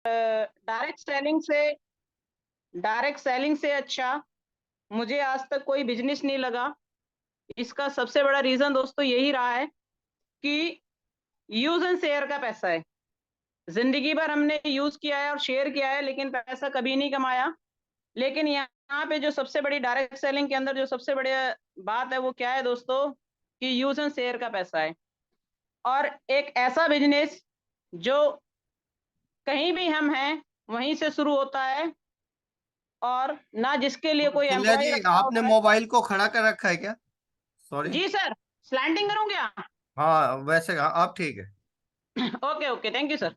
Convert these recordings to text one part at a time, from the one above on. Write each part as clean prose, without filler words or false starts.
Direct selling से अच्छा मुझे आज तक कोई बिजनेस नहीं लगा। इसका सबसे बड़ा रीजन दोस्तों यही रहा है कि यूज एंड शेयर का पैसा है। जिंदगी भर हमने यूज किया है और शेयर किया है, लेकिन पैसा कभी नहीं कमाया। लेकिन यहाँ पे जो सबसे बड़ी डायरेक्ट सेलिंग के अंदर जो सबसे बड़ी बात है वो क्या है दोस्तों, कि यूज एंड शेयर का पैसा है। और एक ऐसा बिजनेस जो कहीं भी हम हैं वहीं से शुरू होता है, और ना जिसके लिए कोई कौशल्या एम्प्लॉय जी, रखा आपने होता है। मोबाइल को खड़ा कर रखा है क्या? सॉरी। जी सर, स्लैंटिंग करूं क्या? हाँ, वैसे आप ठीक है। Okay okay, thank you sir.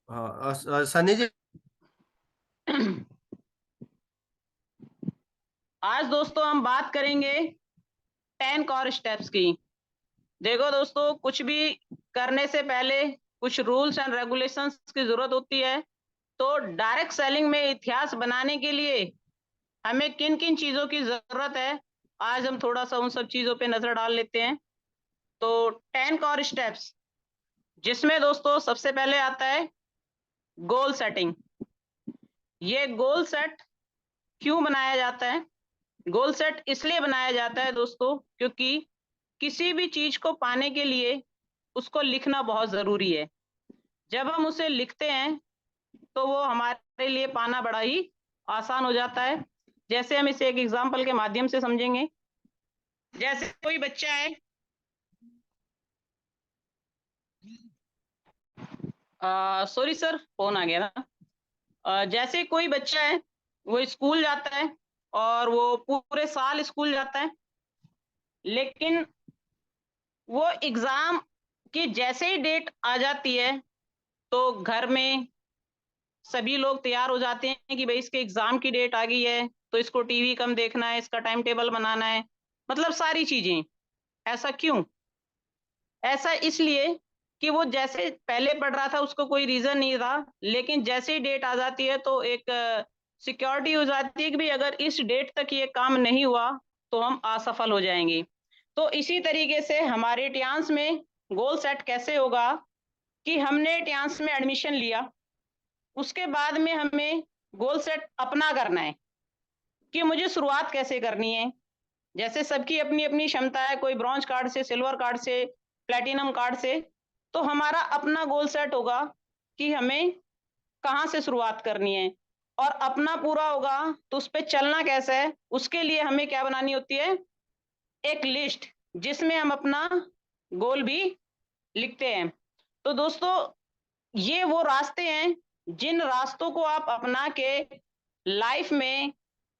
हाँ, सनी जी। आज दोस्तों हम बात करेंगे 10 कोर स्टेप्स की। देखो दोस्तों, कुछ भी करने से पहले कुछ रूल्स एंड रेगुलेशंस की जरूरत होती है। तो डायरेक्ट सेलिंग में इतिहास बनाने के लिए हमें किन किन चीजों की जरूरत है, आज हम थोड़ा सा उन सब चीजों पे नजर डाल लेते हैं। तो 10 कोर स्टेप्स, जिसमें दोस्तों सबसे पहले आता है गोल सेटिंग। ये गोल सेट क्यों बनाया जाता है? गोल सेट इसलिए बनाया जाता है दोस्तों, क्योंकि किसी भी चीज को पाने के लिए उसको लिखना बहुत जरूरी है। जब हम उसे लिखते हैं तो वो हमारे लिए पाना बड़ा ही आसान हो जाता है। जैसे हम इसे एक एग्जांपल के माध्यम से समझेंगे। जैसे कोई बच्चा है, सॉरी सर, फोन आ गया था। जैसे कोई बच्चा है, वो स्कूल जाता है और वो पूरे साल स्कूल जाता है, लेकिन वो एग्जाम की जैसे ही डेट आ जाती है तो घर में सभी लोग तैयार हो जाते हैं कि भाई इसके एग्जाम की डेट आ गई है, तो इसको टीवी कम देखना है, इसका टाइम टेबल बनाना है, मतलब सारी चीजें। ऐसा क्यों? ऐसा इसलिए कि वो जैसे पहले पढ़ रहा था उसको कोई रीजन नहीं था, लेकिन जैसे ही डेट आ जाती है तो एक सिक्योरिटी हो जाती है कि भाई अगर इस डेट तक ये काम नहीं हुआ तो हम असफल हो जाएंगे। तो इसी तरीके से हमारे टियांस में गोल सेट कैसे होगा, कि हमने टियांस में एडमिशन लिया, उसके बाद में हमें गोल सेट अपना करना है कि मुझे शुरुआत कैसे करनी है। जैसे सबकी अपनी अपनी क्षमता है, कोई ब्रॉन्ज कार्ड से, सिल्वर कार्ड से, प्लेटिनम कार्ड से। तो हमारा अपना गोल सेट होगा कि हमें कहाँ से शुरुआत करनी है, और अपना पूरा होगा तो उस पर चलना कैसे है, उसके लिए हमें क्या बनानी होती है, एक लिस्ट, जिसमें हम अपना गोल भी लिखते हैं। तो दोस्तों, ये वो रास्ते हैं जिन रास्तों को आप अपना के लाइफ में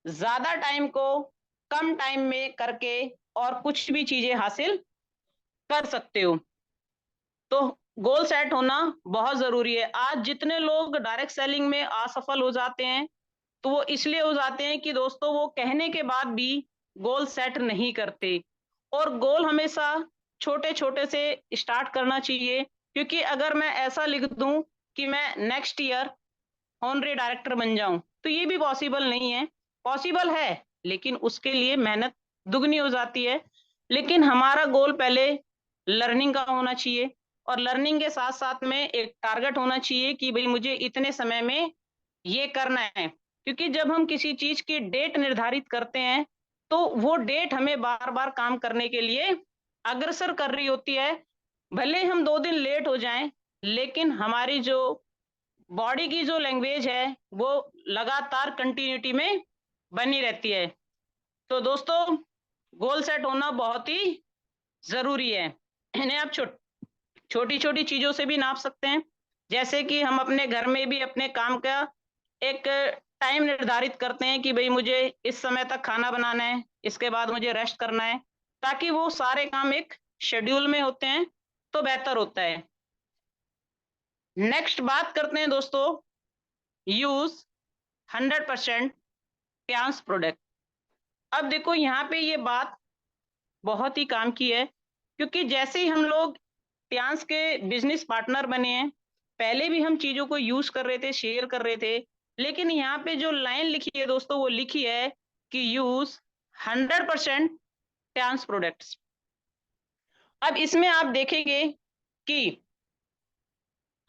ज्यादा टाइम को कम टाइम में करके और कुछ भी चीजें हासिल कर सकते हो। तो गोल सेट होना बहुत जरूरी है। आज जितने लोग डायरेक्ट सेलिंग में असफल हो जाते हैं तो वो इसलिए हो जाते हैं कि दोस्तों वो कहने के बाद भी गोल सेट नहीं करते। और गोल हमेशा छोटे छोटे से स्टार्ट करना चाहिए, क्योंकि अगर मैं ऐसा लिख दूं कि मैं नेक्स्ट ईयर ऑनरी डायरेक्टर बन जाऊं, तो ये भी पॉसिबल नहीं है। पॉसिबल है, लेकिन उसके लिए मेहनत दुगनी हो जाती है। लेकिन हमारा गोल पहले लर्निंग का होना चाहिए, और लर्निंग के साथ साथ में एक टारगेट होना चाहिए कि भाई मुझे इतने समय में ये करना है। क्योंकि जब हम किसी चीज की डेट निर्धारित करते हैं तो वो डेट हमें बार बार काम करने के लिए अग्रसर कर रही होती है। भले हम 2 दिन लेट हो जाएं, लेकिन हमारी जो बॉडी की जो लैंग्वेज है वो लगातार कंटिन्यूटी में बनी रहती है। तो दोस्तों, गोल सेट होना बहुत ही जरूरी है। इन्हें आप छोटी छोटी चीजों से भी नाप सकते हैं। जैसे कि हम अपने घर में भी अपने काम का एक टाइम निर्धारित करते हैं कि भाई मुझे इस समय तक खाना बनाना है, इसके बाद मुझे रेस्ट करना है, ताकि वो सारे काम एक शेड्यूल में होते हैं तो बेहतर होता है। नेक्स्ट बात करते हैं दोस्तों, यूज 100% ट्रांस प्रोडक्ट। अब देखो यहाँ पे ये बात बहुत ही काम की है, क्योंकि जैसे ही हम लोग ट्रांस के बिजनेस पार्टनर बने हैं, पहले भी हम चीजों को यूज कर रहे थे, शेयर कर रहे थे, लेकिन यहाँ पे जो लाइन लिखी है दोस्तों, वो लिखी है कि यूज 100% ट्रांस प्रोडक्ट्स। अब इसमें आप देखेंगे कि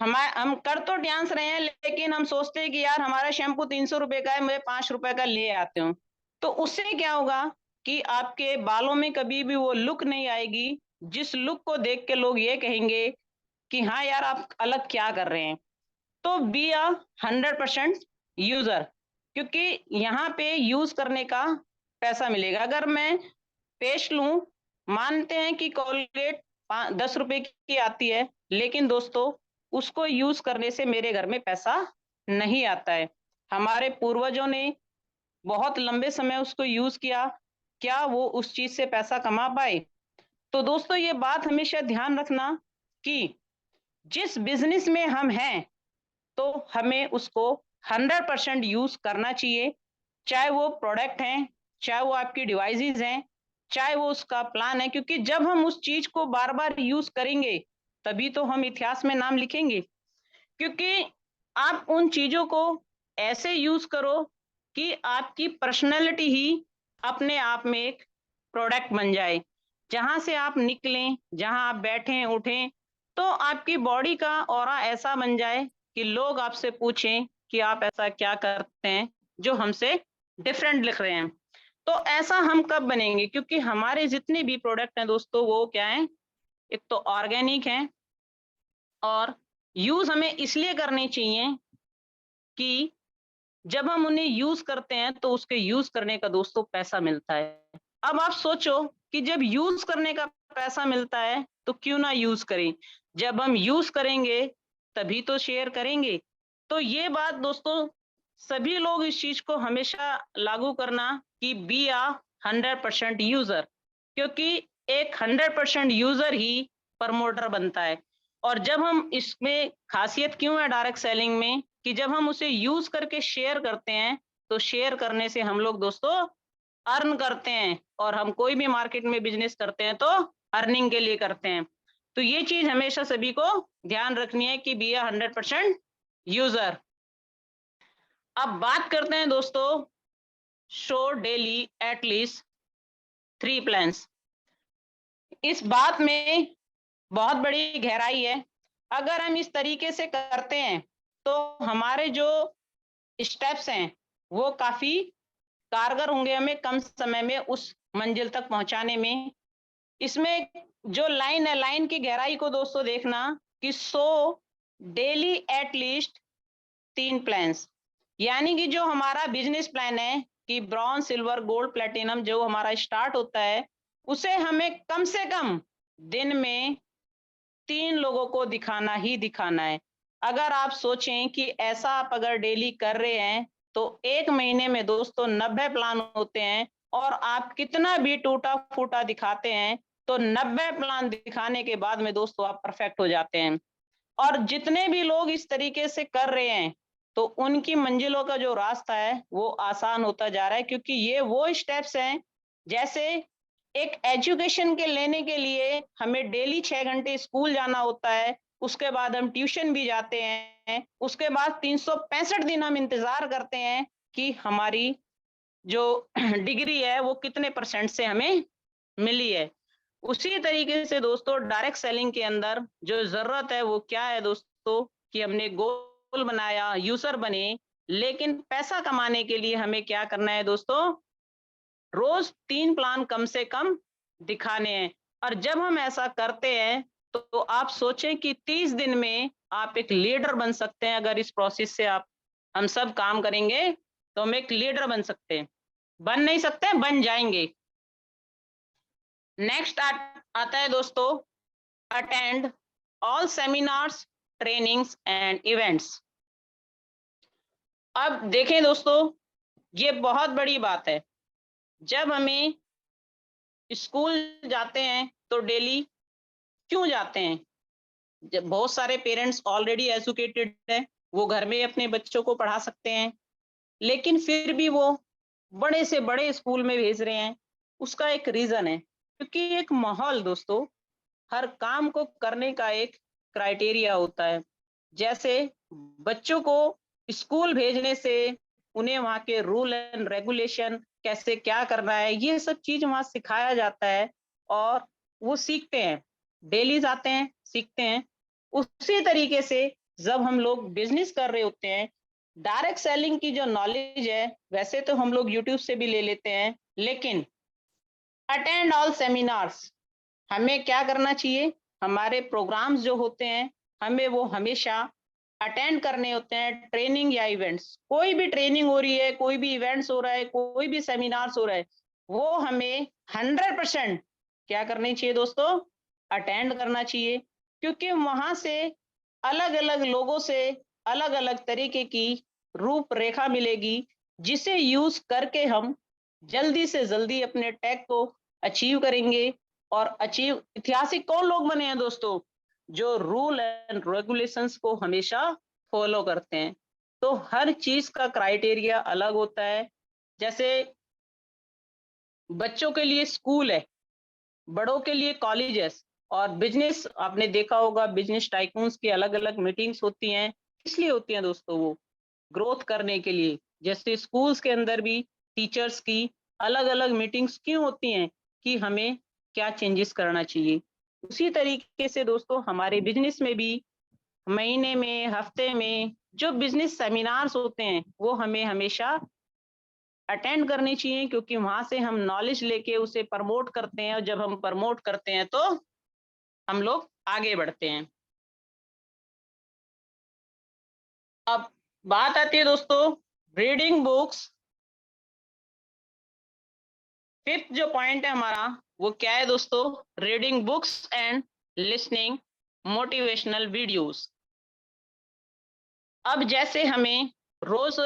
हम कर तो डांस रहे हैं, लेकिन हम सोचते हैं कि यार हमारा शैम्पू 300 रुपए का है, मैं 5 रुपए का ले आते हूँ। तो उससे क्या होगा कि आपके बालों में कभी भी वो लुक नहीं आएगी, जिस लुक को देख के लोग ये कहेंगे कि हाँ यार, आप अलग क्या कर रहे हैं। तो बी अ 100% यूजर, क्योंकि यहाँ पे यूज करने का पैसा मिलेगा। अगर मैं पेस्ट लूं, मानते हैं कि कोलगेट 10 रुपए की आती है, लेकिन दोस्तों उसको यूज करने से मेरे घर में पैसा नहीं आता है। हमारे पूर्वजों ने बहुत लंबे समय उसको यूज किया, क्या वो उस चीज से पैसा कमा पाए? तो दोस्तों ये बात हमेशा ध्यान रखना कि जिस बिजनेस में हम हैं, तो हमें उसको 100% यूज करना चाहिए। चाहे वो प्रोडक्ट हैं, चाहे वो आपकी डिवाइसेस हैं, चाहे वो उसका प्लान है, क्योंकि जब हम उस चीज को बार बार यूज करेंगे, तभी तो हम इतिहास में नाम लिखेंगे। क्योंकि आप उन चीजों को ऐसे यूज करो कि आपकी पर्सनैलिटी ही अपने आप में एक प्रोडक्ट बन जाए। जहां से आप निकलें, जहां आप बैठें उठें, तो आपकी बॉडी का ऑरा ऐसा बन जाए कि लोग आपसे पूछें कि आप ऐसा क्या करते हैं जो हमसे डिफरेंट लिख रहे हैं। तो ऐसा हम कब बनेंगे? क्योंकि हमारे जितने भी प्रोडक्ट हैं दोस्तों, वो क्या है, एक तो ऑर्गेनिक है, और यूज हमें इसलिए करने चाहिए कि जब हम उन्हें यूज करते हैं तो उसके यूज करने का दोस्तों पैसा मिलता है। अब आप सोचो कि जब यूज करने का पैसा मिलता है तो क्यों ना यूज करें। जब हम यूज करेंगे तभी तो शेयर करेंगे। तो ये बात दोस्तों, सभी लोग इस चीज को हमेशा लागू करना कि बी आ 100% यूजर, क्योंकि एक 100% यूजर ही प्रमोटर बनता है। और जब हम इसमें खासियत क्यों है डायरेक्ट सेलिंग में, कि जब हम उसे यूज करके शेयर करते हैं, तो शेयर करने से हम लोग दोस्तों अर्न करते हैं। और हम कोई भी मार्केट में बिजनेस करते हैं तो अर्निंग के लिए करते हैं। तो ये चीज हमेशा सभी को ध्यान रखनी है कि बी 100% यूजर। अब बात करते हैं दोस्तों, शो डेली एटलीस्ट 3 प्लान्स। इस बात में बहुत बड़ी गहराई है। अगर हम इस तरीके से करते हैं तो हमारे जो स्टेप्स हैं वो काफी कारगर होंगे, हमें कम समय में उस मंजिल तक पहुंचाने में। इसमें जो लाइन है, लाइन की गहराई को दोस्तों देखना कि 100 डेली एटलीस्ट 3 प्लान्स, यानी कि जो हमारा बिजनेस प्लान है कि ब्रॉन्ज सिल्वर गोल्ड प्लेटिनम जो हमारा स्टार्ट होता है, उसे हमें कम से कम दिन में 3 लोगों को दिखाना ही दिखाना है। अगर आप सोचें कि ऐसा आप अगर डेली कर रहे हैं, तो 1 महीने में दोस्तों 90 प्लान होते हैं। और आप कितना भी टूटा फूटा दिखाते हैं, तो 90 प्लान दिखाने के बाद में दोस्तों आप परफेक्ट हो जाते हैं। और जितने भी लोग इस तरीके से कर रहे हैं, तो उनकी मंजिलों का जो रास्ता है वो आसान होता जा रहा है, क्योंकि ये वो स्टेप्स हैं। जैसे एक एजुकेशन के लेने के लिए हमें डेली 6 घंटे स्कूल जाना होता है, उसके बाद हम ट्यूशन भी जाते हैं, उसके बाद 365 दिन हम इंतजार करते हैं कि हमारी जो डिग्री है वो कितने परसेंट से हमें मिली है। उसी तरीके से दोस्तों डायरेक्ट सेलिंग के अंदर जो जरूरत है वो क्या है दोस्तों, कि हमने गोल बनाया, यूजर बने, लेकिन पैसा कमाने के लिए हमें क्या करना है दोस्तों, रोज 3 प्लान कम से कम दिखाने हैं। और जब हम ऐसा करते हैं, तो आप सोचें कि 30 दिन में आप एक लीडर बन सकते हैं। अगर इस प्रोसेस से आप हम सब काम करेंगे, तो हम एक लीडर बन सकते हैं। बन नहीं सकते, बन जाएंगे। नेक्स्ट आता है दोस्तों, attend all seminars, trainings and events. अब देखें दोस्तों, ये बहुत बड़ी बात है। जब हमें स्कूल जाते हैं तो डेली क्यों जाते हैं? जब बहुत सारे पेरेंट्स ऑलरेडी एजुकेटेड हैं, वो घर में अपने बच्चों को पढ़ा सकते हैं, लेकिन फिर भी वो बड़े से बड़े स्कूल में भेज रहे हैं। उसका एक रीजन है, क्योंकि एक माहौल दोस्तों, हर काम को करने का एक क्राइटेरिया होता है। जैसे बच्चों को स्कूल भेजने से उन्हें वहाँ के रूल एंड रेगुलेशन, कैसे क्या करना है, ये सब चीज वहाँ सिखाया जाता है। और वो सीखते हैं, डेली जाते हैं, सीखते हैं। उसी तरीके से जब हम लोग बिजनेस कर रहे होते हैं, डायरेक्ट सेलिंग की जो नॉलेज है वैसे तो हम लोग यूट्यूब से भी ले लेते हैं, लेकिन अटेंड ऑल सेमिनार्स, हमें क्या करना चाहिए, हमारे प्रोग्राम्स जो होते हैं हमें वो हमेशा अटेंड करने होते हैं। ट्रेनिंग या इवेंट्स, कोई भी ट्रेनिंग हो रही है, कोई भी इवेंट्स हो रहा है, कोई भी सेमिनार्स हो रहा है, वो हमें 100% क्या करनी चाहिए दोस्तों, अटेंड करना चाहिए। क्योंकि वहां से अलग अलग लोगों से अलग अलग तरीके की रूपरेखा मिलेगी, जिसे यूज करके हम जल्दी से जल्दी अपने टैग को अचीव करेंगे। और अचीव, ऐतिहासिक कौन लोग बने हैं दोस्तों, जो रूल एंड रेगुलेशंस को हमेशा फॉलो करते हैं। तो हर चीज का क्राइटेरिया अलग होता है। जैसे बच्चों के लिए स्कूल है, बड़ों के लिए कॉलेजेस, और बिजनेस आपने देखा होगा, बिजनेस टाइकून्स की अलग अलग मीटिंग्स होती हैं। इसलिए होती हैं दोस्तों, वो ग्रोथ करने के लिए। जैसे स्कूल्स के अंदर भी टीचर्स की अलग अलग मीटिंग्स क्यों होती हैं, कि हमें क्या चेंजेस करना चाहिए। उसी तरीके से दोस्तों हमारे बिजनेस में भी महीने में, हफ्ते में जो बिजनेस सेमिनार्स होते हैं वो हमें हमेशा अटेंड करनी चाहिए, क्योंकि वहां से हम नॉलेज लेके उसे प्रमोट करते हैं, और जब हम प्रमोट करते हैं तो हम लोग आगे बढ़ते हैं। अब बात आती है दोस्तों रीडिंग बुक्स। फिफ्थ जो पॉइंट है हमारा, वो क्या है दोस्तों, reading books and listening motivational videos. अब जैसे हमें रोज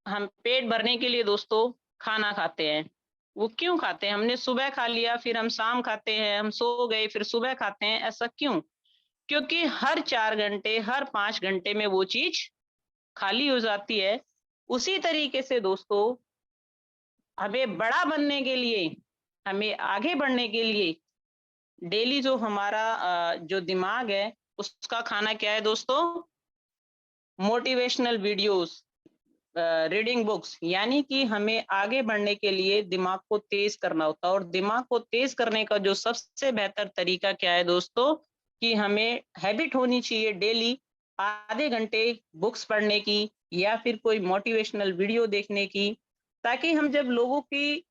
हम पेट भरने के लिए दोस्तों खाना खाते हैं, वो क्यों खाते हैं, हमने सुबह खा लिया, फिर हम शाम खाते हैं, हम सो गए, फिर सुबह खाते हैं, ऐसा क्यों? क्योंकि हर 4 घंटे, हर 5 घंटे में वो चीज खाली हो जाती है। उसी तरीके से दोस्तों हमें बड़ा बनने के लिए, हमें आगे बढ़ने के लिए डेली जो हमारा जो दिमाग है उसका खाना क्या है दोस्तों, मोटिवेशनल वीडियोस, रीडिंग बुक्स। यानी कि हमें आगे बढ़ने के लिए दिमाग को तेज करना होता है, और दिमाग को तेज करने का जो सबसे बेहतर तरीका क्या है दोस्तों, कि हमें हैबिट होनी चाहिए डेली आधे घंटे बुक्स पढ़ने की, या फिर कोई मोटिवेशनल वीडियो देखने की। ताकि हम जब लोगों की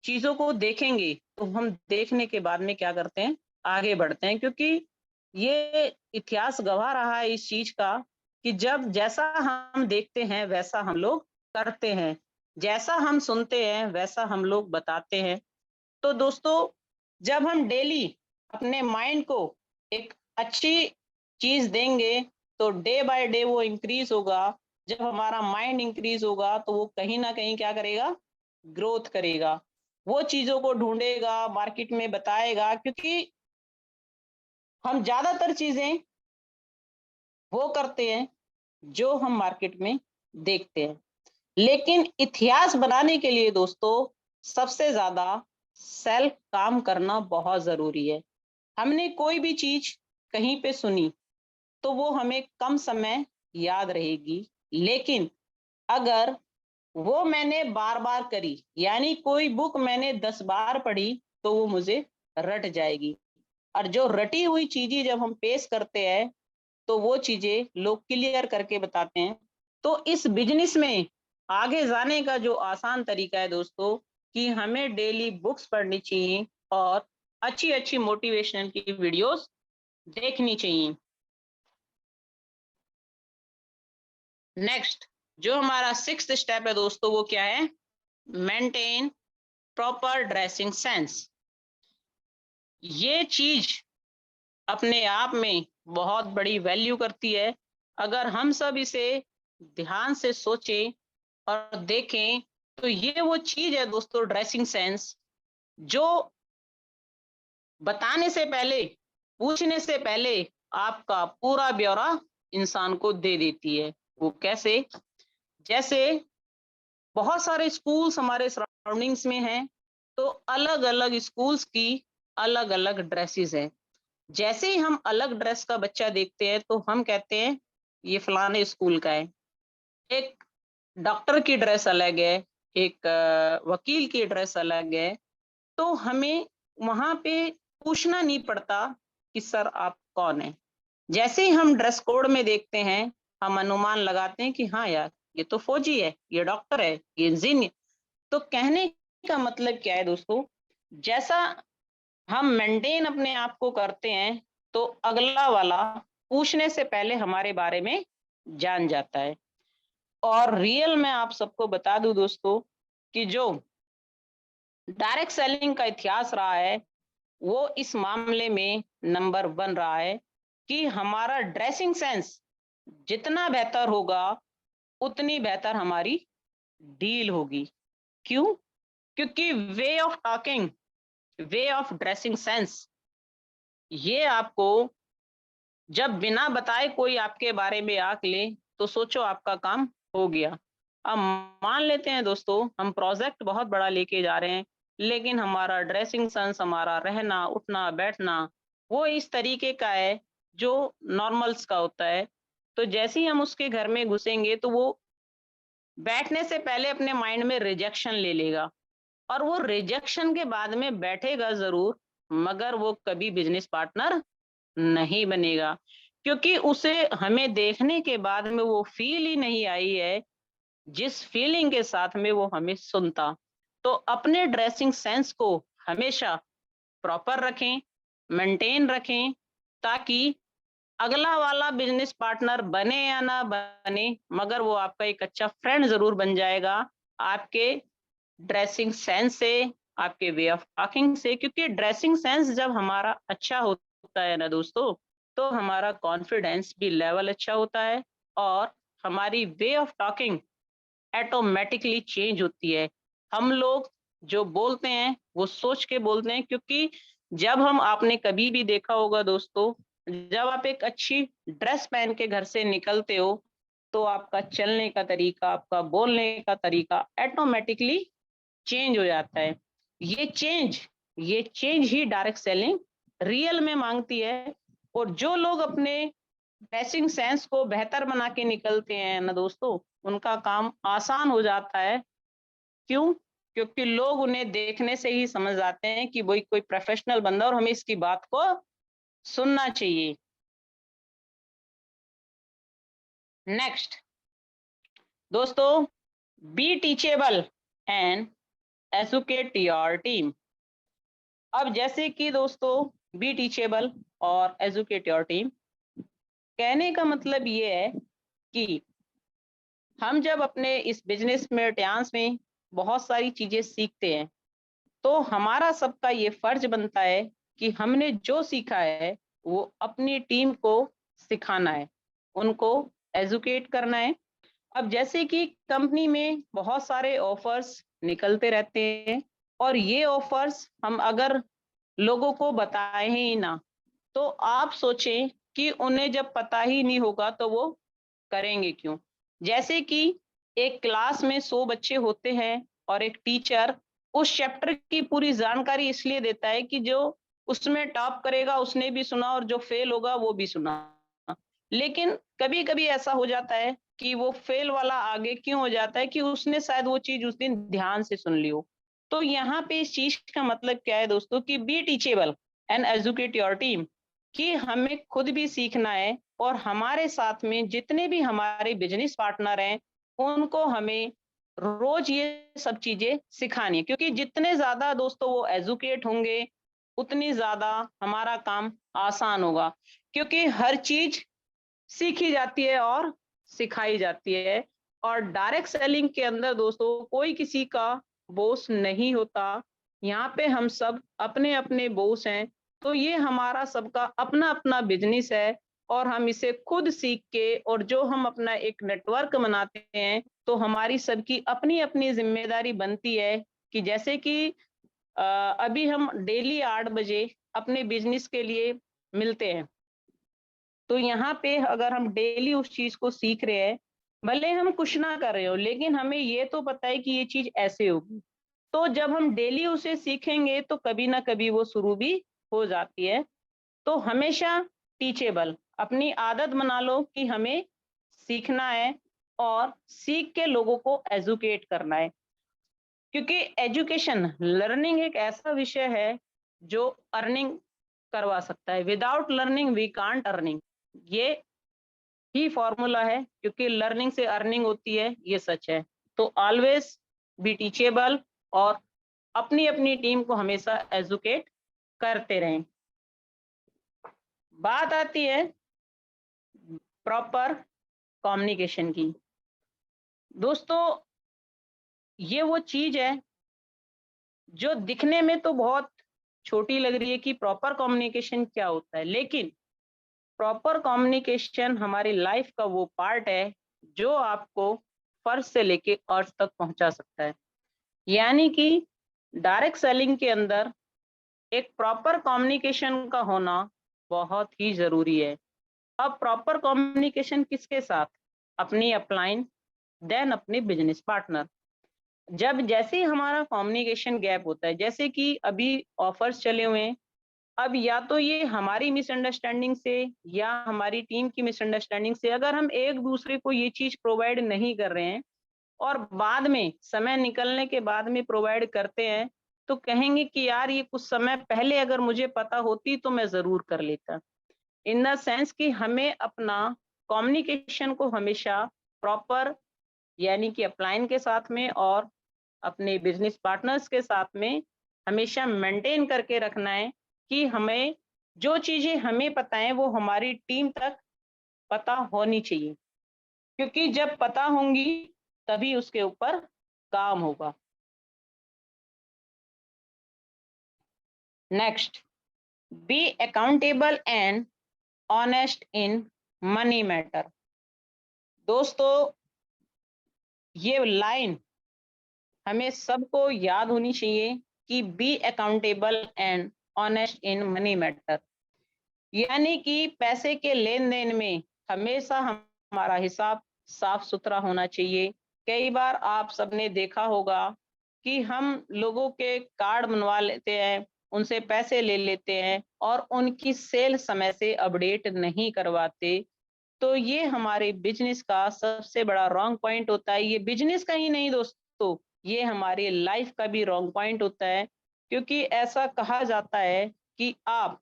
चीजों को देखेंगे तो हम देखने के बाद में क्या करते हैं, आगे बढ़ते हैं। क्योंकि ये इतिहास गवाह रहा है इस चीज का, कि जब जैसा हम देखते हैं वैसा हम लोग करते हैं, जैसा हम सुनते हैं वैसा हम लोग बताते हैं। तो दोस्तों जब हम डेली अपने माइंड को एक अच्छी चीज देंगे तो डे बाय डे वो इंक्रीज होगा। जब हमारा माइंड इंक्रीज होगा तो वो कहीं ना कहीं क्या करेगा, ग्रोथ करेगा। वो चीजों को ढूंढेगा, मार्केट में बताएगा। क्योंकि हम ज्यादातर चीजें वो करते हैं जो हम मार्केट में देखते हैं, लेकिन इतिहास बनाने के लिए दोस्तों सबसे ज्यादा सेल्फ काम करना बहुत जरूरी है। हमने कोई भी चीज कहीं पे सुनी तो वो हमें कम समय याद रहेगी, लेकिन अगर वो मैंने बार बार करी, यानी कोई बुक मैंने 10 बार पढ़ी, तो वो मुझे रट जाएगी। और जो रटी हुई चीजें जब हम पेश करते हैं तो वो चीजें लोग क्लियर करके बताते हैं। तो इस बिजनेस में आगे जाने का जो आसान तरीका है दोस्तों, कि हमें डेली बुक्स पढ़नी चाहिए और अच्छी अच्छी मोटिवेशनल की वीडियोस देखनी चाहिए। नेक्स्ट जो हमारा सिक्स्थ स्टेप है दोस्तों, वो क्या है, मेंटेन प्रॉपर ड्रेसिंग सेंस। ये चीज अपने आप में बहुत बड़ी वैल्यू करती है। अगर हम सब इसे ध्यान से सोचें और देखें, तो ये वो चीज है दोस्तों, ड्रेसिंग सेंस, जो बताने से पहले, पूछने से पहले आपका पूरा ब्यौरा इंसान को दे देती है। वो कैसे, जैसे बहुत सारे स्कूल्स हमारे सराउंडिंग्स में हैं, तो अलग अलग स्कूल्स की अलग अलग ड्रेसेस हैं। जैसे ही हम अलग ड्रेस का बच्चा देखते हैं तो हम कहते हैं ये फलाने स्कूल का है। एक डॉक्टर की ड्रेस अलग है, एक वकील की ड्रेस अलग है। तो हमें वहां पे पूछना नहीं पड़ता कि सर आप कौन है, जैसे ही हम ड्रेस कोड में देखते हैं, हम अनुमान लगाते हैं कि हाँ यार, ये तो फौजी है, ये डॉक्टर है, ये इंजीनियर। तो कहने का मतलब क्या है दोस्तों, जैसा हम मेंटेन अपने आप को करते हैं, तो अगला वाला पूछने से पहले हमारे बारे में जान जाता है। और रियल में आप सबको बता दूं दोस्तों, कि जो डायरेक्ट सेलिंग का इतिहास रहा है, वो इस मामले में नंबर 1 रहा है, कि हमारा ड्रेसिंग सेंस जितना बेहतर होगा, उतनी बेहतर हमारी डील होगी। क्यों? क्योंकि way of talking, way of dressing sense, ये आपको जब बिना बताए कोई आपके बारे में आंक ले, तो सोचो आपका काम हो गया। अब मान लेते हैं दोस्तों, हम प्रोजेक्ट बहुत बड़ा लेके जा रहे हैं, लेकिन हमारा ड्रेसिंग सेंस, हमारा रहना उठना बैठना, वो इस तरीके का है जो नॉर्मल्स का होता है। तो जैसे ही हम उसके घर में घुसेंगे, तो वो बैठने से पहले अपने माइंड में रिजेक्शन ले लेगा, और वो रिजेक्शन के बाद में बैठेगा जरूर, मगर वो कभी बिजनेस पार्टनर नहीं बनेगा, क्योंकि उसे हमें देखने के बाद में वो फील ही नहीं आई है, जिस फीलिंग के साथ में वो हमें सुनता। तो अपने ड्रेसिंग सेंस को हमेशा प्रॉपर रखें, मेंटेन रखें, ताकि अगला वाला बिजनेस पार्टनर बने या ना बने, मगर वो आपका एक अच्छा फ्रेंड जरूर बन जाएगा, आपके ड्रेसिंग सेंस से, आपके वे ऑफ टॉकिंग से। क्योंकि ड्रेसिंग सेंस जब हमारा अच्छा होता है ना दोस्तों, तो हमारा कॉन्फिडेंस भी लेवल अच्छा होता है, और हमारी way of talking automatically change होती है। हम लोग जो बोलते हैं वो सोच के बोलते हैं, क्योंकि जब हम, आपने कभी भी देखा होगा दोस्तों, जब आप एक अच्छी ड्रेस पहन के घर से निकलते हो, तो आपका चलने का तरीका, आपका बोलने का तरीका ऑटोमेटिकली चेंज हो जाता है। ये चेंज ये चेंज ही डायरेक्ट सेलिंग रियल में मांगती है। और जो लोग अपने ड्रेसिंग सेंस को बेहतर बना के निकलते हैं ना दोस्तों, उनका काम आसान हो जाता है। क्यों? क्योंकि लोग उन्हें देखने से ही समझ जाते हैं कि वही कोई प्रोफेशनल बंदा, और हमें इसकी बात को सुनना चाहिए। नेक्स्ट दोस्तों, be teachable and educate your team. अब जैसे कि दोस्तों, बी टीचेबल और एजुकेट योर टीम, कहने का मतलब ये है कि हम जब अपने इस बिजनेस में, डांस में बहुत सारी चीजें सीखते हैं, तो हमारा सबका ये फर्ज बनता है कि हमने जो सीखा है वो अपनी टीम को सिखाना है, उनको एजुकेट करना है। अब जैसे कि कंपनी में बहुत सारे ऑफर्स निकलते रहते हैं, और ये ऑफर्स हम अगर लोगों को बताए ही ना, तो आप सोचें कि उन्हें जब पता ही नहीं होगा तो वो करेंगे क्यों? जैसे कि एक क्लास में 100 बच्चे होते हैं, और एक टीचर उस चैप्टर की पूरी जानकारी इसलिए देता है कि जो उसमें टॉप करेगा उसने भी सुना, और जो फेल होगा वो भी सुना। लेकिन कभी-कभी ऐसा हो जाता है कि वो फेल वाला आगे क्यों हो जाता है, कि उसने शायद वो चीज़ उस दिन ध्यान से सुन ली हो। तो यहाँ पे इस चीज़ का मतलब क्या है दोस्तों, कि be teachable and educate your team, कि हमें खुद भी सीखना है, और हमारे साथ में जितने भी हमारे बिजनेस पार्टनर हैं, उनको हमें रोज ये सब चीजें सिखानी है। क्योंकि जितने ज्यादा दोस्तों वो एजुकेट होंगे, उतनी ज्यादा हमारा काम आसान होगा। क्योंकि हर चीज सीखी जाती है और सिखाई जाती है। और डायरेक्ट सेलिंग के अंदर दोस्तों कोई किसी का बॉस नहीं होता। यहाँ पे हम सब अपने अपने बॉस हैं। तो ये हमारा सबका अपना अपना बिजनेस है, और हम इसे खुद सीख के, और जो हम अपना एक नेटवर्क बनाते हैं, तो हमारी सबकी अपनी अपनी जिम्मेदारी बनती है। कि जैसे कि अभी हम डेली 8 बजे अपने बिजनेस के लिए मिलते हैं, तो यहाँ पे अगर हम डेली उस चीज को सीख रहे हैं, भले हम कुछ ना कर रहे हो, लेकिन हमें ये तो पता है कि ये चीज ऐसे होगी। तो जब हम डेली उसे सीखेंगे, तो कभी ना कभी वो शुरू भी हो जाती है। तो हमेशा टीचेबल, अपनी आदत बना लो कि हमें सीखना है, और सीख के लोगों को एजुकेट करना है। क्योंकि एजुकेशन, लर्निंग एक ऐसा विषय है जो अर्निंग करवा सकता है। Without learning we can't earning. ये ही फॉर्मूला है, क्योंकि लर्निंग से अर्निंग होती है, ये सच है। तो ऑलवेज बी टीचेबल और अपनी अपनी टीम को हमेशा एजुकेट करते रहें। बात आती है प्रॉपर कम्युनिकेशन की। दोस्तों, ये वो चीज है जो दिखने में तो बहुत छोटी लग रही है कि प्रॉपर कम्युनिकेशन क्या होता है, लेकिन प्रॉपर कम्युनिकेशन हमारी लाइफ का वो पार्ट है जो आपको फर्स्ट से लेके अर्थ तक पहुंचा सकता है। यानी कि डायरेक्ट सेलिंग के अंदर एक प्रॉपर कम्युनिकेशन का होना बहुत ही जरूरी है। अब प्रॉपर कम्युनिकेशन किसके साथ? अपनी अपलाइन, देन अपने बिजनेस पार्टनर। जब जैसे ही हमारा कम्युनिकेशन गैप होता है, जैसे कि अभी ऑफर्स चले हुए हैं, अब या तो ये हमारी मिसअंडरस्टैंडिंग से या हमारी टीम की मिसअंडरस्टैंडिंग से अगर हम एक दूसरे को ये चीज प्रोवाइड नहीं कर रहे हैं और बाद में समय निकलने के बाद में प्रोवाइड करते हैं, तो कहेंगे कि यार ये कुछ समय पहले अगर मुझे पता होती तो मैं जरूर कर लेता। इन द सेंस कि हमें अपना कम्युनिकेशन को हमेशा प्रॉपर, यानी कि अपलाइन के साथ में और अपने बिजनेस पार्टनर्स के साथ में हमेशा मेंटेन करके रखना है कि हमें जो चीजें हमें पता है वो हमारी टीम तक पता होनी चाहिए, क्योंकि जब पता होंगी तभी उसके ऊपर काम होगा। Next, be accountable and honest in money matter. दोस्तों, ये लाइन हमें सबको याद होनी चाहिए कि be accountable and honest in money matter, यानी कि पैसे के लेन देन में हमेशा हमारा हिसाब साफ सुथरा होना चाहिए। कई बार आप सबने देखा होगा कि हम लोगों के कार्ड बनवा लेते हैं, उनसे पैसे ले लेते हैं और उनकी सेल समय से अपडेट नहीं करवाते। तो ये हमारे बिजनेस का सबसे बड़ा रॉन्ग पॉइंट होता है। ये बिजनेस का ही नहीं दोस्तों, ये हमारी लाइफ का भी रॉन्ग पॉइंट होता है, क्योंकि ऐसा कहा जाता है कि आप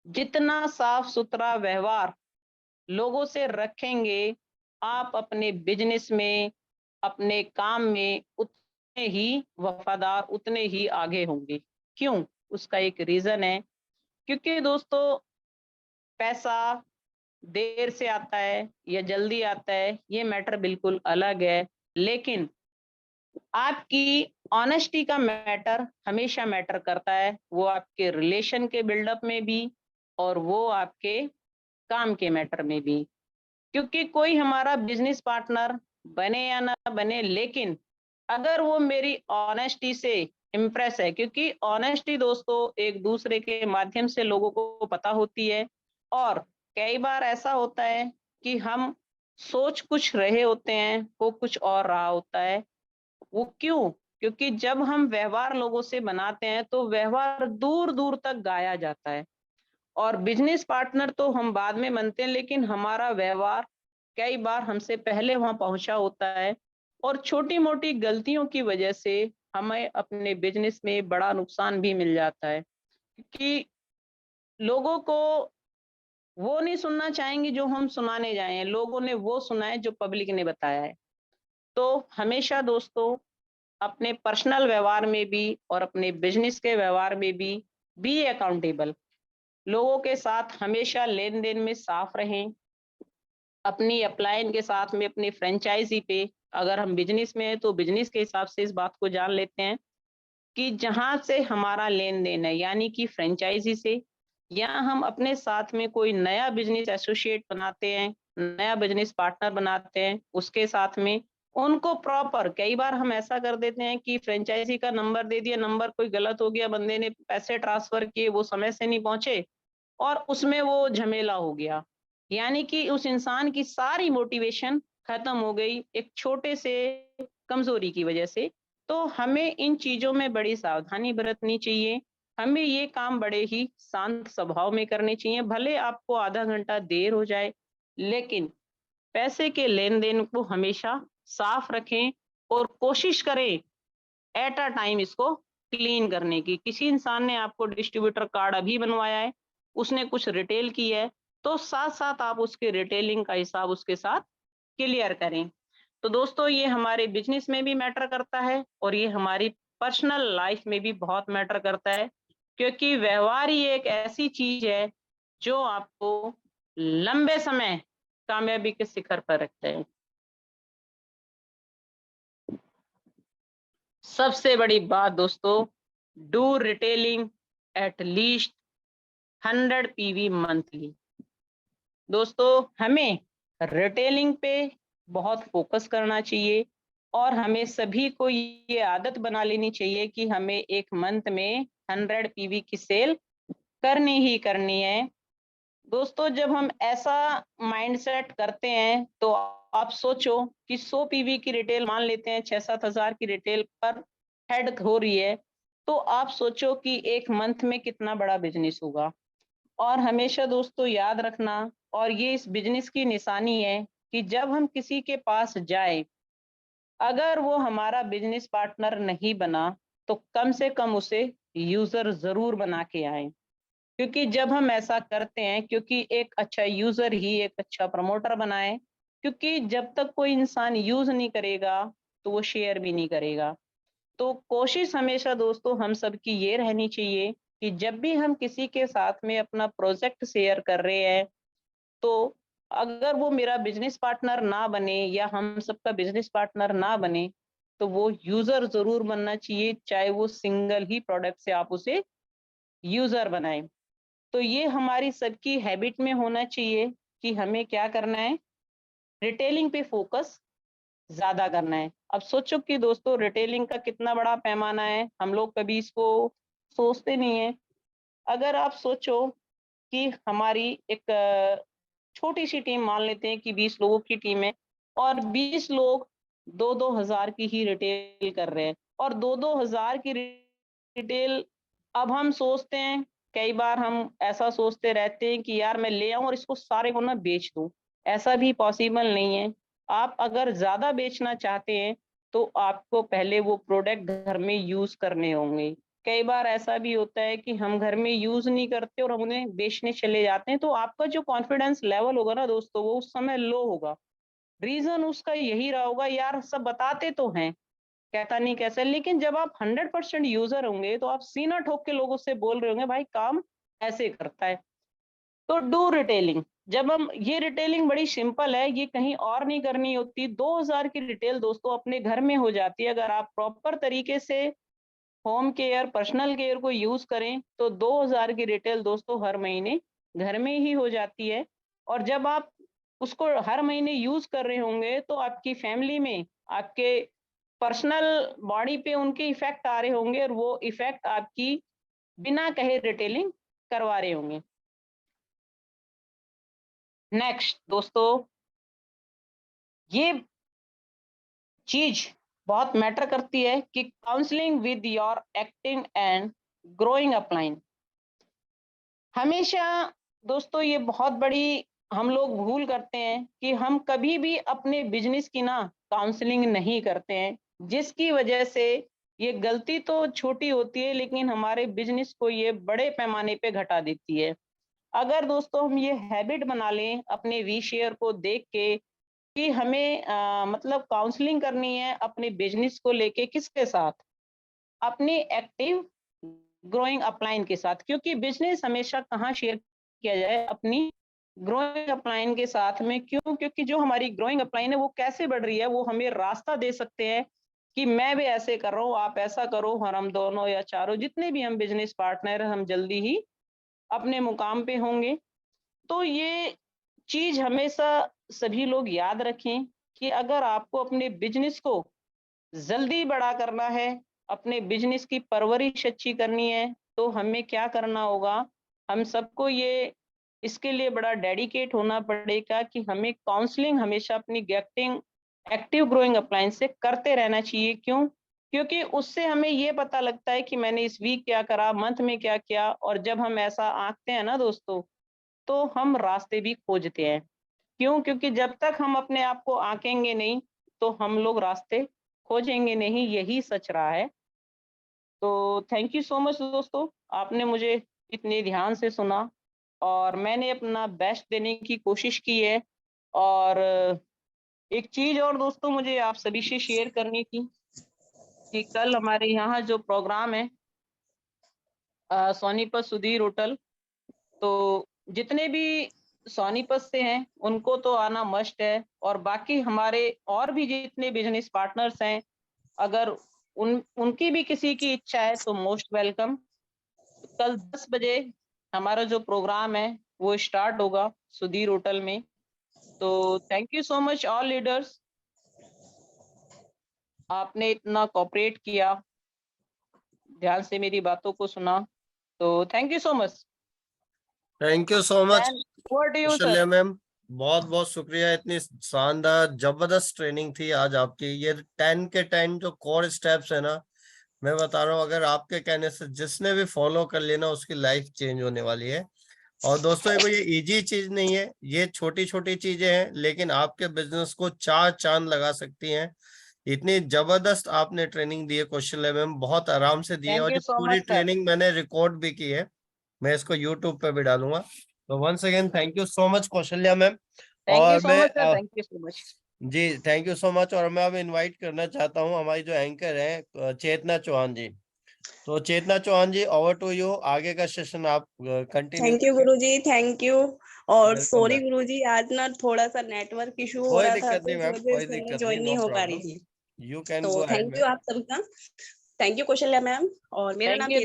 जितना साफ सुथरा व्यवहार लोगों से रखेंगे, आप अपने बिजनेस में, अपने काम में उतने ही वफादार, उतने ही आगे होंगे। क्यों? उसका एक रीजन है, क्योंकि दोस्तों पैसा देर से आता है या जल्दी आता है, ये मैटर बिल्कुल अलग है, लेकिन आपकी ऑनेस्टी का मैटर हमेशा मैटर करता है। वो आपके रिलेशन के बिल्डअप में भी और वो आपके काम के मैटर में भी। क्योंकि कोई हमारा बिजनेस पार्टनर बने या ना बने, लेकिन अगर वो मेरी ऑनेस्टी से इम्प्रेस है, क्योंकि ऑनेस्टी दोस्तों एक दूसरे के माध्यम से लोगों को पता होती है। और कई बार ऐसा होता है कि हम सोच कुछ रहे होते हैं, वो कुछ और रहा होता है। वो क्यों? क्योंकि जब हम व्यवहार लोगों से बनाते हैं तो व्यवहार दूर दूर तक गाया जाता है। और बिजनेस पार्टनर तो हम बाद में बनते हैं, लेकिन हमारा व्यवहार कई बार हमसे पहले वहां पहुंचा होता है। और छोटी मोटी गलतियों की वजह से हमें अपने बिजनेस में बड़ा नुकसान भी मिल जाता है, क्योंकि लोगों को वो नहीं सुनना चाहेंगे जो हम सुनाने जाए हैं, लोगों ने वो सुना है जो पब्लिक ने बताया है। तो हमेशा दोस्तों अपने पर्सनल व्यवहार में भी और अपने बिजनेस के व्यवहार में भी बी अकाउंटेबल। लोगों के साथ हमेशा लेन देन में साफ रहें। अपनी अपलाइन के साथ में अपनी फ्रेंचाइजी पे, अगर हम बिजनेस में है तो बिजनेस के हिसाब से इस बात को जान लेते हैं कि जहां से हमारा लेन देन है, यानी कि फ्रेंचाइजी से, या हम अपने साथ में कोई नया बिजनेस एसोसिएट बनाते हैं, नया बिजनेस पार्टनर बनाते हैं, उसके साथ में उनको प्रॉपर, कई बार हम ऐसा कर देते हैं कि फ्रेंचाइजी का नंबर दे दिया, नंबर कोई गलत हो गया, बंदे ने पैसे ट्रांसफर किए, वो समय से नहीं पहुंचे और उसमें वो झमेला हो गया, यानी कि उस इंसान की सारी मोटिवेशन खत्म हो गई एक छोटे से कमजोरी की वजह से। तो हमें इन चीजों में बड़ी सावधानी बरतनी चाहिए। हमें ये काम बड़े ही शांत स्वभाव में करने चाहिए, भले आपको आधा घंटा देर हो जाए, लेकिन पैसे के लेन देन को हमेशा साफ रखें और कोशिश करें एट अ टाइम इसको क्लीन करने की। किसी इंसान ने आपको डिस्ट्रीब्यूटर कार्ड अभी बनवाया है, उसने कुछ रिटेल की है, तो साथ साथ आप उसके रिटेलिंग का हिसाब उसके साथ क्लियर करें। तो दोस्तों ये हमारे बिजनेस में भी मैटर करता है और ये हमारी पर्सनल लाइफ में भी बहुत मैटर करता है, क्योंकि व्यवहार ही एक ऐसी चीज है जो आपको लंबे समय कामयाबी के शिखर पर रखते हैं। सबसे बड़ी बात दोस्तों, do retailing at least 100 PV monthly. दोस्तों हमें रिटेलिंग पे बहुत फोकस करना चाहिए और हमें सभी को ये आदत बना लेनी चाहिए कि हमें एक मंथ में 100 पीवी की सेल करनी ही करनी है। दोस्तों जब हम ऐसा माइंडसेट करते हैं तो आप सोचो कि 100 पीवी की रिटेल मान लेते हैं, 6-7 हजार की रिटेल पर हेड हो रही है, तो आप सोचो कि एक मंथ में कितना बड़ा बिजनेस होगा। और हमेशा दोस्तों याद रखना, और ये इस बिजनेस की निशानी है कि जब हम किसी के पास जाए, अगर वो हमारा बिजनेस पार्टनर नहीं बना तो कम से कम उसे यूजर जरूर बना के आए। क्योंकि जब हम ऐसा करते हैं, क्योंकि एक अच्छा यूजर ही एक अच्छा प्रमोटर बनाए, क्योंकि जब तक कोई इंसान यूज नहीं करेगा तो वो शेयर भी नहीं करेगा। तो कोशिश हमेशा दोस्तों हम सबकी ये रहनी चाहिए कि जब भी हम किसी के साथ में अपना प्रोजेक्ट शेयर कर रहे हैं, तो अगर वो मेरा बिजनेस पार्टनर ना बने या हम सबका बिजनेस पार्टनर ना बने, तो वो यूजर जरूर बनना चाहिए, चाहे वो सिंगल ही प्रोडक्ट से आप उसे यूजर बनाए। तो ये हमारी सबकी हैबिट में होना चाहिए कि हमें क्या करना है, रिटेलिंग पे फोकस ज्यादा करना है। अब सोचो कि दोस्तों रिटेलिंग का कितना बड़ा पैमाना है, हम लोग कभी इसको सोचते नहीं है। अगर आप सोचो कि हमारी एक छोटी सी टीम मान लेते हैं कि 20 लोगों की टीम है, और 20 लोग 2-2 हजार की ही रिटेल कर रहे हैं, और 2-2 हजार की रिटेल। अब हम सोचते हैं, कई बार हम ऐसा सोचते रहते हैं कि यार मैं ले आऊं और इसको सारे को ना बेच दूं। ऐसा भी पॉसिबल नहीं है। आप अगर ज्यादा बेचना चाहते हैं तो आपको पहले वो प्रोडक्ट घर में यूज करने होंगे। कई बार ऐसा भी होता है कि हम घर में यूज नहीं करते और हम उन्हें बेचने चले जाते हैं, तो आपका जो कॉन्फिडेंस लेवल होगा ना दोस्तों, वो उस समय लो होगा। रीजन उसका यही रहा होगा, यार सब बताते तो हैं, कहता नहीं कैसे। लेकिन जब आप 100% यूजर होंगे तो आप सीना ठोक के लोगों से बोल रहे होंगे भाई काम ऐसे करता है। तो डू रिटेलिंग। जब हम ये रिटेलिंग बड़ी सिंपल है, ये कहीं और नहीं करनी होती। 2000 की रिटेल दोस्तों अपने घर में हो जाती है। अगर आप प्रॉपर तरीके से होम केयर पर्सनल केयर को यूज करें तो 2000 की रिटेल दोस्तों हर महीने घर में ही हो जाती है। और जब आप उसको हर महीने यूज कर रहे होंगे तो आपकी फैमिली में, आपके पर्सनल बॉडी पे उनके इफेक्ट आ रहे होंगे, और वो इफेक्ट आपकी बिना कहे रिटेलिंग करवा रहे होंगे। नेक्स्ट दोस्तों, ये चीज बहुत मैटर करती है कि counselling with your acting and growing upline. हमेशा दोस्तों ये बहुत बड़ी हम लोग भूल करते हैं कि हम कभी भी अपने बिजनेस की ना काउंसलिंग नहीं करते हैं, जिसकी वजह से ये गलती तो छोटी होती है लेकिन हमारे बिजनेस को ये बड़े पैमाने पे घटा देती है। अगर दोस्तों हम ये हैबिट बना लें अपने वी शेयर को देख के कि हमें मतलब काउंसलिंग करनी है अपने बिजनेस को लेके, किसके साथ, अपनी एक्टिव ग्रोइंग अपलाइन के साथ। क्योंकि बिजनेस हमेशा कहाँ शेयर किया जाए, अपनी ग्रोइंग अपलाइन के साथ में। क्यों? क्योंकि जो हमारी ग्रोइंग अपलाइन है वो कैसे बढ़ रही है, वो हमें रास्ता दे सकते हैं कि मैं भी ऐसे कर रहा हूँ, आप ऐसा करो, और हम दोनों या चारों जितने भी हम बिजनेस पार्टनर हैं, हम जल्दी ही अपने मुकाम पे होंगे। तो ये चीज हमेशा सभी लोग याद रखें कि अगर आपको अपने बिजनेस को जल्दी बड़ा करना है, अपने बिजनेस की परवरिश अच्छी करनी है, तो हमें क्या करना होगा, हम सबको ये इसके लिए बड़ा डेडिकेट होना पड़ेगा कि हमें काउंसलिंग हमेशा अपनी गेटिंग एक्टिव ग्रोइंग अप्लायंस से करते रहना चाहिए। क्यों? क्योंकि उससे हमें ये पता लगता है कि मैंने इस वीक क्या करा, मंथ में क्या किया। और जब हम ऐसा आंकते हैं ना दोस्तों, तो हम रास्ते भी खोजते हैं। क्यों? क्योंकि जब तक हम अपने आप को आंकेंगे नहीं तो हम लोग रास्ते खोजेंगे नहीं, यही सच रहा है। तो थैंक यू सो मच दोस्तों, आपने मुझे इतने ध्यान से सुना। और मैंने अपना बेस्ट देने की कोशिश की है। और एक चीज़ और दोस्तों मुझे आप सभी से शेयर करनी थी कि कल हमारे यहाँ जो प्रोग्राम है सोनीपत सुधीर होटल, तो जितने भी सोनीपत से हैं, उनको तो आना मस्ट है और बाकी हमारे और भी जितने बिज़नेस पार्टनर्स हैं, अगर उनकी भी किसी की इच्छा है तो मोस्ट वेलकम। कल 10 बजे हमारा जो प्रोग्राम है, वो स्टार्ट होगा सुधीर होटल में। तो thank you so much all leaders, आपने इतना कोऑपरेट किया, ध्यान से मेरी बातों को सुना, तो thank you so much. Thank you so much and over to you sir. Kaushalya ma'am. बहुत बहुत शुक्रिया, इतनी शानदार जबरदस्त ट्रेनिंग थी आज आपकी। ये 10 के 10 जो कोर स्टेप्स है ना, मैं बता रहा हूँ, अगर आपके कहने से जिसने भी फॉलो कर लेना उसकी लाइफ चेंज होने वाली है। और दोस्तों ये कोई इजी चीज नहीं है, ये छोटी छोटी चीजें हैं लेकिन आपके बिजनेस को चार चांद लगा सकती हैं। इतनी जबरदस्त आपने ट्रेनिंग दी है कौशल्या मैम, बहुत आराम से दी है, थैंक और यू ये सो पूरी मच सर। ट्रेनिंग मैंने रिकॉर्ड भी की है। मैं इसको यूट्यूब पे भी डालूंगा। तो once again thank you so much Kaushalya ma'am. Thank you और सो मैं much sir, thank you so much. जी थैंक यू सो मच। और मैं अब इनवाइट करना चाहता हूँ हमारी जो एंकर है चेतना चौहान जी। तो चेतना चौहान जी, ओवर टू यू, आगे का सेशन आप कंटिन्यू थैंक यू करिए। गुरुजी, थैंक यू। और वेलकम सॉरी मैम। गुरुजी, आज ना थोड़ा सा नेटवर्क इशू हो कोई रहा था दिक्कत तो नहीं इस मैम, वजह कोई से मैं दिक्कत नहीं, ज्वाइन नो नहीं हो पा रही प्रॉब्लम। थी। यू कैन तो go ahead thank ma'am. You आप सबका। Thank you Kaushalya ma'am. और मेरा थैंक नाम यू।